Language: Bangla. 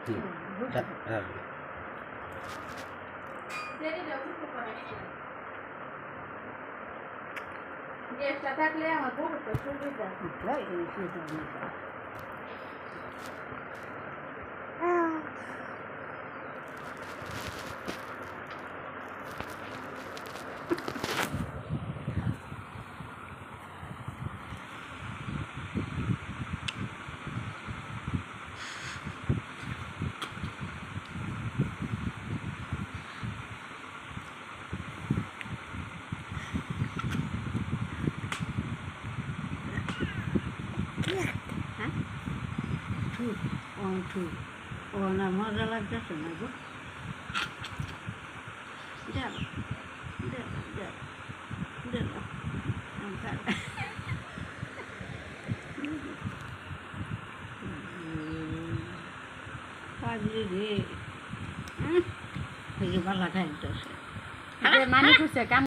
হ্যাঁ গ্যাসটা থাকলে আমার বহুত সুবিধা ও না মজা লাগতেছে না গো যাও যাও যাও যাও পাগলি রে ভালো খাইতেছে মানুষ কাম